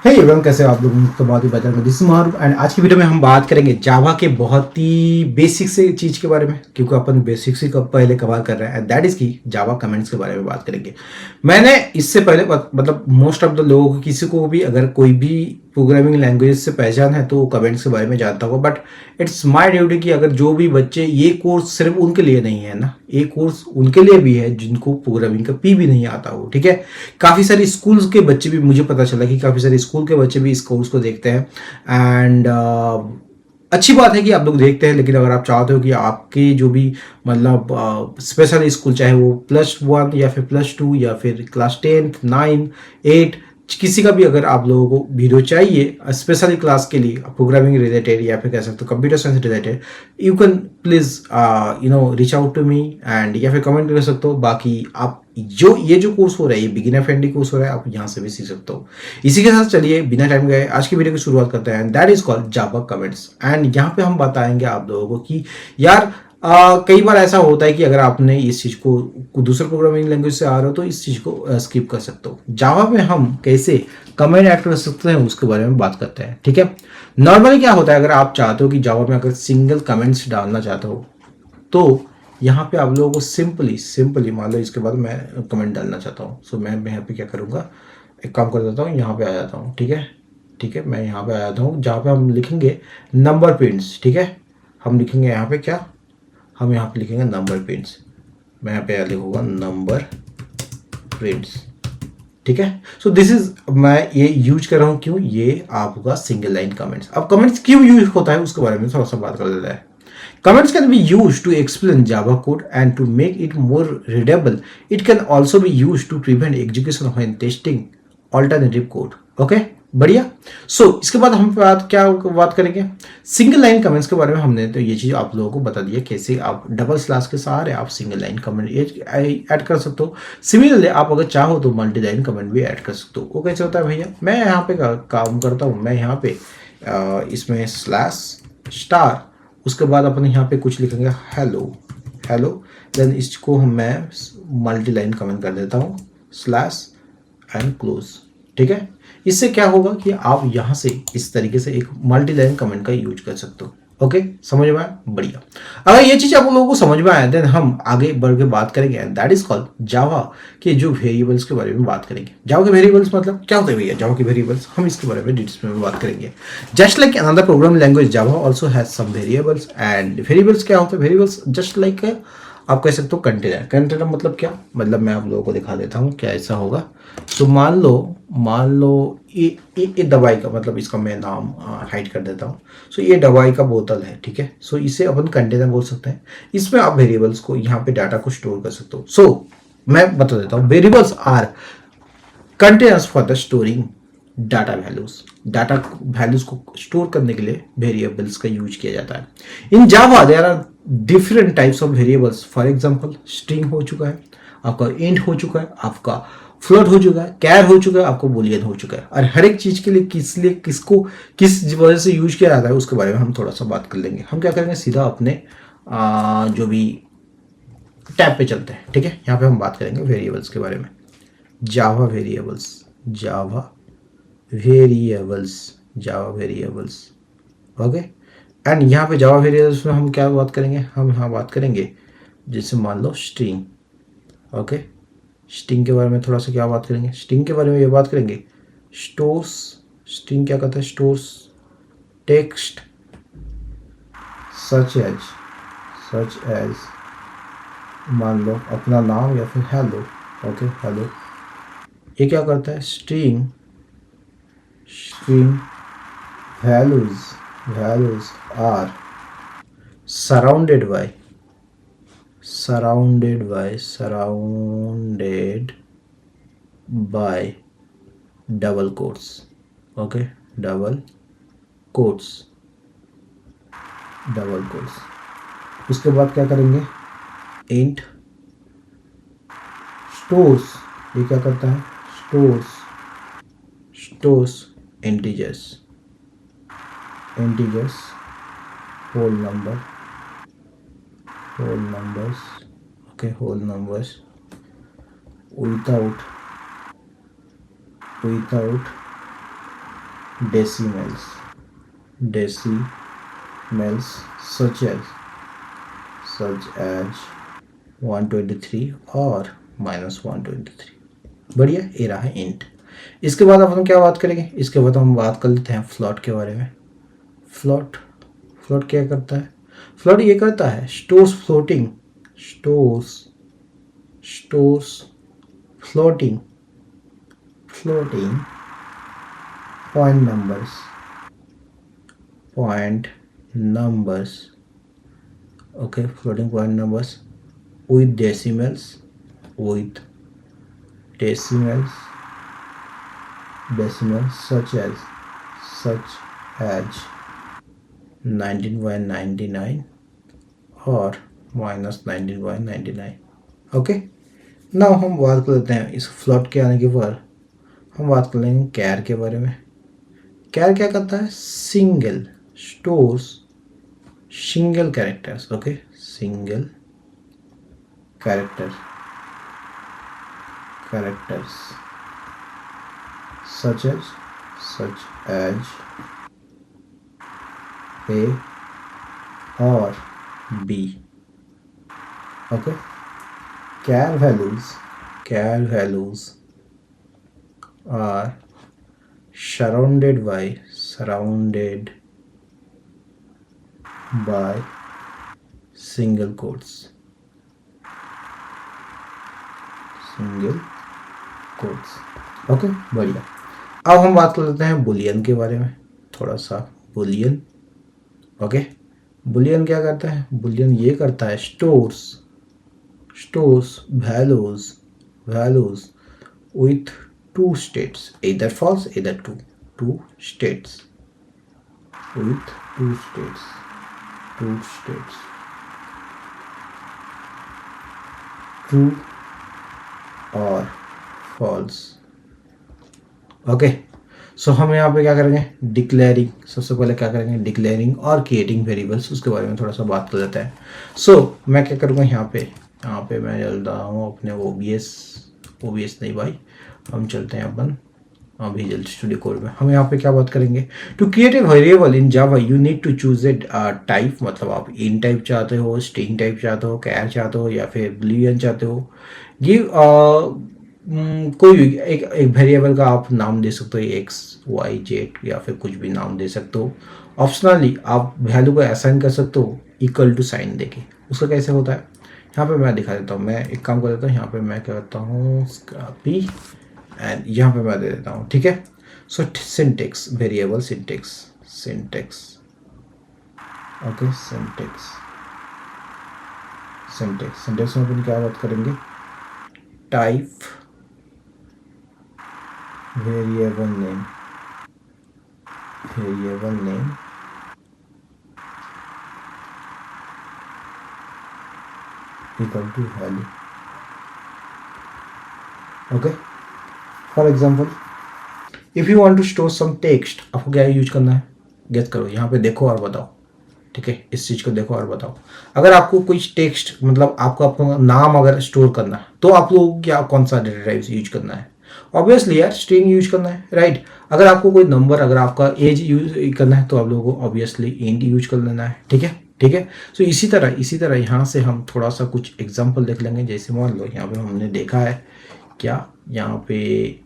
Hey everyone, कैसे हो आप लोग? तो बहुत ही बेहतर में दिस मारूफ एंड आज की वीडियो में हम बात करेंगे जावा के बहुत ही बेसिक से चीज़ के बारे में, क्योंकि अपन बेसिक्स ही पहले कवर कर रहे हैं एंड दैट इज़ की जावा कमेंट्स के बारे में बात करेंगे। मैंने इससे पहले मतलब मोस्ट ऑफ द लोगों को, किसी को भी अगर कोई भी प्रोग्रामिंग लैंग्वेज से पहचान है तो कमेंट्स के बारे में जानता होगा, बट इट्स माय ड्यूटी कि अगर जो भी बच्चे, ये कोर्स सिर्फ उनके लिए नहीं है ना, ये कोर्स उनके लिए भी है जिनको प्रोग्रामिंग का पी भी नहीं आता हो। ठीक है, काफ़ी सारे स्कूल्स के बच्चे भी, मुझे पता चला कि काफ़ी सारे स्कूल के बच्चे भी इस कोर्स को देखते हैं एंड अच्छी बात है कि आप लोग देखते हैं। लेकिन अगर आप चाहते हो कि आपके जो भी मतलब स्पेशल स्कूल, चाहे वो +1 या फिर +2 या फिर क्लास 10, 9, 8, किसी का भी अगर आप लोगों को वीडियो चाहिए स्पेशली क्लास के लिए, प्रोग्रामिंग रिलेटेड या फिर कह सकते हो computer science related, you can please reach out to me and या फिर कमेंट कर सकते हो। बाकी आप ये जो कोर्स हो रहा है, ये बिगिनर फ्रेंडली कोर्स हो रहा है, आप यहाँ से भी सीख सकते हो। इसी के साथ चलिए बिना टाइम गए आज की वीडियो की शुरुआत करते हैं। That is called Java comments and यहाँ पे हम बताएंगे आप लोगों को कि यार कई बार ऐसा होता है कि अगर आपने इस चीज़ को दूसरे प्रोग्रामिंग लैंग्वेज से आ रहे हो तो इस चीज़ को स्किप कर सकते हो। जावा में हम कैसे कमेंट ऐड कर सकते हैं उसके बारे में बात करते हैं। ठीक है, नॉर्मली क्या होता है, अगर आप चाहते हो कि जावा में अगर सिंगल कमेंट्स डालना चाहते हो तो यहाँ पे आप लोगों को सिंपली मान लो इसके बाद मैं कमेंट डालना चाहता हूँ। सो मैं यहाँ पे क्या करूँगा, एक काम कर देता हूँ, यहाँ पे आ जाता हूँ। ठीक है, मैं यहाँ पे आ जाता हूँ जहाँ पे हम लिखेंगे नंबर प्रिंट्स। ठीक है, हम लिखेंगे यहाँ पे क्या, हम यहाँ पे लिखेंगे नंबर प्रिंट्स। मैं यहाँ पे लिखूंगा नंबर प्रिंट्स। ठीक है, सो दिस इज, मैं ये यूज कर रहा हूँ क्यों, ये आपका सिंगल लाइन कमेंट्स। अब कमेंट्स क्यों यूज होता है उसके बारे में थोड़ा सा बात कर लेते हैं। Comments can be used to explain Java code and to make it more readable. It can also be used to prevent execution when testing alternative code. Okay, बढ़िया। इसके बाद हम बात करेंगे सिंगल लाइन कमेंट्स के बारे में। हमने तो ये चीज़ आप लोगों को बता दी है कैसे आप डबल स्लैश के सहारे आप सिंगल लाइन कमेंट ऐड कर सकते हो। सिमिलरली आप अगर चाहो तो मल्टी लाइन कमेंट भी ऐड कर सकते हो। वो कैसे होता है भैया, मैं यहाँ पे काम करता हूँ। मैं यहाँ पे इसमें /, उसके बाद अपन यहाँ पे कुछ लिखेंगे हेलो, देन इसको मैं मल्टी लाइन कमेंट कर देता हूँ /क्लोज। ठीक है, इससे क्या होगा कि आप यहाँ से इस तरीके से एक मल्टी लाइन कमेंट का यूज कर सकते हो। ओके, समझ में आया? बढ़िया। अगर ये चीज आप लोगों को समझ में आया देन हम आगे बढ़ के बात करेंगे दैट इज कॉल्ड जावा के जो वेरिएबल्स के बारे में बात करेंगे। जावा के वेरिएबल्स मतलब क्या होते हैं भैया, जावा के वेरिएबल्स हम इसके बारे में डिटेल्स में बात करेंगे। Just like another programming language Java also has some variables and variables क्या होते हैं, वेरिएबल्स जस्ट लाइक आप कह सकते हो कंटेनर मतलब क्या, मतलब मैं आप लोगों को दिखा देता हूँ क्या ऐसा होगा। तो मान लो ये दवाई का, मतलब इसका मैं नाम हाइड कर देता हूँ। सो ये दवाई का बोतल है। ठीक है, सो इसे अपन कंटेनर बोल सकते हैं। इसमें आप वेरिएबल्स को, यहाँ पे डाटा को स्टोर कर सकते हो। सो मैं बता देता हूँ, variables are containers for the storing data values को स्टोर करने के लिए वेरिएबल्स का यूज किया जाता है। In Java there are different types of variables. For example string हो चुका है, आपका इंट हो चुका है, आपका फ्लोट हो चुका है, कैर हो चुका है, आपको बुलियन हो चुका है। और हर एक चीज के लिए किसको किस वजह से यूज किया जाता है उसके बारे में हम थोड़ा सा बात कर लेंगे। हम क्या करेंगे, सीधा अपने जो भी टैब पे चलते हैं। ठीक है, यहाँ पे हम बात करेंगे वेरिएबल्स के बारे में। जावा वेरिएबल्स ओके। एंड यहाँ पे जावा वेरिएबल्स में हम क्या बात करेंगे, हम यहाँ बात करेंगे जैसे मान लो स्ट्रिंग। ओके, स्ट्रिंग के बारे में थोड़ा सा क्या बात करेंगे, स्ट्रिंग के बारे में ये बात करेंगे स्टोर्स। स्ट्रिंग क्या करता है, स्टोर्स टेक्स्ट सच एज मान लो अपना नाम या फिर हेलो। ओके, हेलो ये क्या करता है, string values are surrounded by double quotes. Okay, double quotes। उसके बाद क्या करेंगे, int stores। ये क्या करता है, stores integers, whole numbers, okay, whole numbers without decimals, decimals such as 123 और -123। बढ़िया, ये रहा इंट। इसके बाद अब हम क्या बात करेंगे, इसके बाद हम बात कर लेते हैं फ्लोट के बारे में। फ्लोट, फ्लोट क्या करता है? फ्लोट ये करता है stores floating, stores floating point numbers, okay, floating point numbers with decimals, such as 19/99 और -19/99। ओके, नाउ हम बात कर लेते हैं इस फ्लोट के आने के बाद हम बात कर लेंगे कैर के बारे में। कैर क्या करता है? Stores single characters, okay, single characters such as A or B, okay. Char values are surrounded by single quotes, okay. बढ़िया, अब हम बात कर लेते हैं बुलियन के बारे में थोड़ा सा। बुलियन, ओके, बुलियन क्या करता है? बुलियन ये करता है stores values with two states, either false either true, two states true और false, ओके। सो हम यहाँ पे क्या करेंगे? डिक्लेयरिंग, सबसे पहले क्या करेंगे? डिक्लेयरिंग और क्रिएटिंग वेरिएबल्स, उसके बारे में थोड़ा सा बात कर लेते हैं। सो मैं क्या करूँगा यहाँ पे मैं चलता हूँ अपने OBS नहीं भाई, हम चलते हैं अपन विजुअल स्टूडियो कोड में। हम यहाँ पे क्या बात करेंगे? To create a variable in Java you need to choose a type, मतलब आप इन टाइप चाहते हो, स्ट्रिंग टाइप चाहते हो, कैर चाहते हो या फिर बुलियन चाहते हो। गिव कोई भी एक वेरिएबल का आप नाम दे सकते हो, एक्स वाई जेड या फिर कुछ भी नाम दे सकते हो। ऑप्शनली आप वैल्यू को असाइन कर सकते हो इक्वल टू साइन देके। उसका कैसे होता है यहाँ पे मैं दिखा देता हूँ। मैं एक काम कर देता हूँ, यहाँ पे मैं क्या करता हूँ कॉपी एंड यहाँ पे मैं दे देता हूँ, ठीक है। So syntax, variable syntax, okay, syntax में अपन क्या बात करेंगे? Type variable name equal to value, okay. For example if you want to store some text, आपको क्या यूज करना है? गेस करो, यहाँ पे देखो और बताओ, ठीक है। इस चीज को देखो और बताओ। अगर आपको कोई टेक्स्ट, मतलब आपको अपना नाम अगर स्टोर करना है तो आप लोग क्या, कौन सा डेटा टाइप यूज करना है? ऑब्वियसली यार स्ट्रिंग यूज करना है, राइट। अगर आपको कोई नंबर, अगर आपका एज यूज करना है तो आप लोगों को ऑब्वियसली इंट यूज कर लेना है, ठीक है। सो इसी तरह यहाँ से हम थोड़ा सा कुछ एग्जांपल देख लेंगे। जैसे मान लो यहाँ पे हमने देखा है क्या, यहाँ पे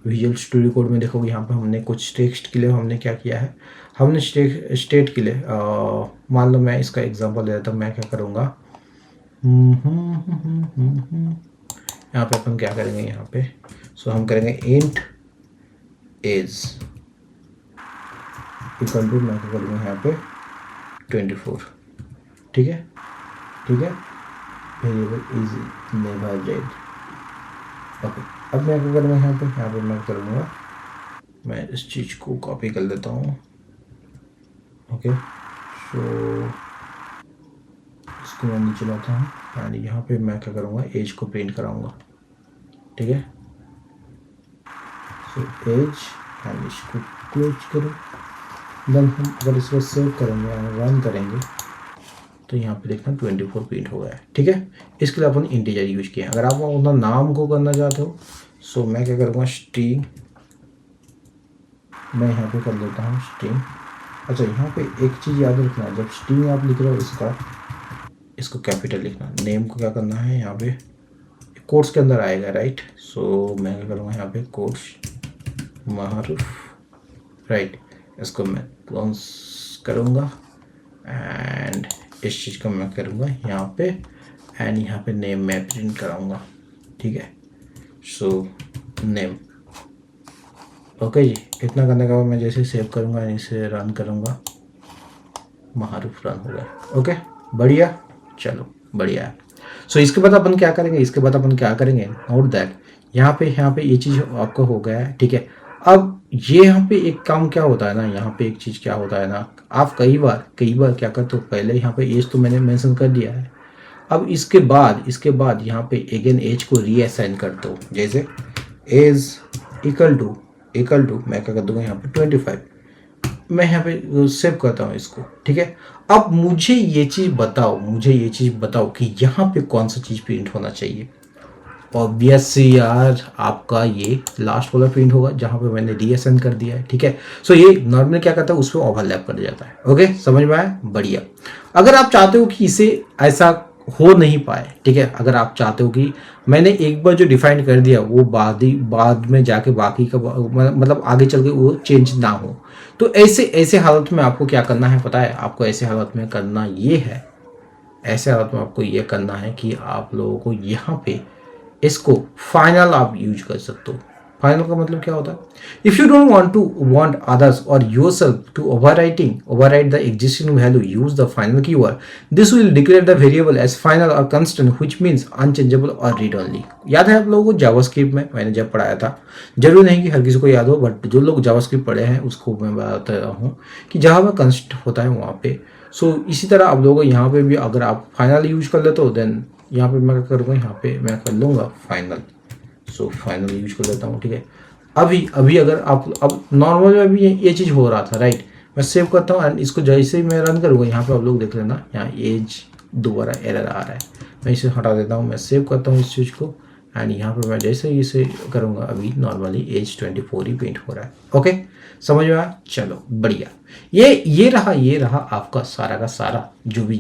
विजुअल स्टूडियो कोड में देखोगे, यहाँ पे हमने कुछ टेक्स्ट के लिए हमने क्या किया है, हमने स्टेट के लिए मान लो मैं इसका एग्जांपल ले लेता हूँ। मैं क्या करूँगा, यहाँ पे अपन क्या करेंगे यहाँ पे, सो हम करेंगे इंट एज इक्वल टू, मैं क्या करूँगा यहाँ पे 24, ठीक है। Variable is never dead, okay. अब मैं क्या करूँगा यहाँ पे मैं करूँगा, मैं इस चीज़ को कॉपी कर लेता हूँ, ओके। सो इसको मैं नीचे लाता हूँ एंड यहाँ पे मैं क्या करूँगा, एज को प्रिंट कराऊँगा, ठीक है। सो एज एंड इसको क्लोज करो। देन हम अगर इसको सेव करेंगे एंड रन करेंगे तो यहाँ पे देखना 24 प्रिंट हो गया है, ठीक है। इसके लिए अपन इंटीजर यूज किए। अगर आप अपना नाम को करना चाहते हो, सो मैं क्या करूँगा, स्ट्रिंग मैं यहाँ पे कर लेता हूँ स्ट्रिंग। अच्छा यहाँ पे एक चीज़ याद रखना, जब स्ट्रिंग आप लिख रहे हो इसको कैपिटल लिखना। नेम को क्या करना है, यहाँ पे कोट्स के अंदर आएगा, राइट। सो मैं क्या करूँगा यहाँ पे कोट्स मारूफ, राइट। इसको मैं क्लोज करूँगा एंड इस चीज़ को मैं करूँगा यहाँ पे एंड यहाँ पे नेम मैं प्रिंट कराऊँगा, ठीक है। सो नेम, ओके जी। इतना करने के बाद मैं जैसे सेव करूँगा, इसे रन करूँगा, मारूफ रन हो गया। ओके बढ़िया, चलो बढ़िया है। सो इसके बाद अपन क्या करेंगे, नोट दैट यहाँ पे ये चीज़ आपका हो गया है, ठीक है। अब ये यहाँ पे एक काम क्या होता है ना, यहाँ पे एक चीज़ क्या होता है ना, आप कई बार क्या करते हो, पहले यहाँ पे एज तो मैंने मेंशन कर दिया है। अब इसके बाद यहाँ पे अगेन एज को रीअसाइन करते हो। जैसे एज इक्वल टू मैं क्या कर दूंगा यहाँ पे 25, मैं यहाँ पे सेव करता हूँ इसको, ठीक है। अब मुझे ये चीज़ बताओ कि यहाँ पे कौन सा चीज़ प्रिंट होना चाहिए। ऑब्वियसली यार आपका ये लास्ट वाला प्रिंट होगा जहाँ पे मैंने रीअसाइन कर दिया है, ठीक है। सो ये नॉर्मली क्या करता है, उस पर ओवरलैप कर जाता है। ओके समझ में आया, बढ़िया। अगर आप चाहते हो कि इसे ऐसा हो नहीं पाए, ठीक है, अगर आप चाहते हो कि मैंने एक बार जो डिफाइन कर दिया वो बाद में जाके बाकी का मतलब आगे चल के वो चेंज ना हो, तो ऐसे हालत में आपको क्या करना है पता है, आपको ऐसे हालत में करना ये है, ऐसे हालत में आपको ये करना है कि आप लोगों को यहाँ पे इसको फाइनल आप यूज कर सकते हो। फाइनल का मतलब क्या होता है, if you don't want others और yourself to override the existing value, use the final keyword. This will declare the variable as final or constant, which means unchangeable or read only. याद है आप लोगों को जावास्क्रिप्ट में मैंने जब पढ़ाया था, जरूरी नहीं कि हर किसी को याद हो, बट जो लोग जावास्क्रिप्ट पढ़े हैं उसको मैं बता रहा हूँ कि जहाँ पर कंस्ट होता है वहाँ पे। सो इसी तरह आप लोगों को यहाँ पे भी अगर आप फाइनल यूज कर लेते हो, देन यहाँ पे मैं क्या करूँगा, यहाँ पे मैं कर लूँगा फाइनल। सो फाइनल यूज कर लेता हूँ, ठीक है। अभी अगर आप अब नॉर्मल में भी ये चीज़ हो रहा था, राइट। मैं सेव करता हूँ एंड इसको जैसे ही मैं रन करूँगा, यहाँ पे आप लोग देख लेना, यहाँ एज दोबारा एरर आ रहा है, मैं इसे हटा देता हूँ। मैं सेव करता हूँ इस चीज़ को एंड यहाँ पे मैं जैसे ही इसे करूँगा, अभी नॉर्मली एज 24 ही प्रिंट हो रहा है। ओके समझ में आया, चलो बढ़िया। ये रहा आपका सारा का सारा जो भी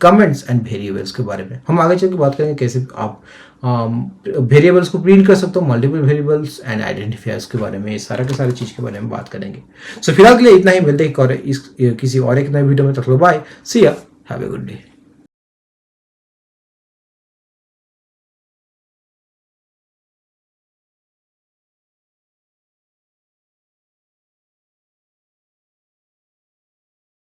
कमेंट्स एंड वेरिएबल्स के बारे में। हम आगे चल के बात करेंगे कैसे आप वेरिएबल्स को प्रिंट कर सकते हो, मल्टीपल वेरिएबल्स एंड आइडेंटिफायर्स के बारे में, सारा के सारी चीज़ के बारे में बात करेंगे। सो फिलहाल के लिए इतना ही, मिलते हैं किसी और एक नए वीडियो में। तक लो बाय, सी या, हैव ए गुड डे।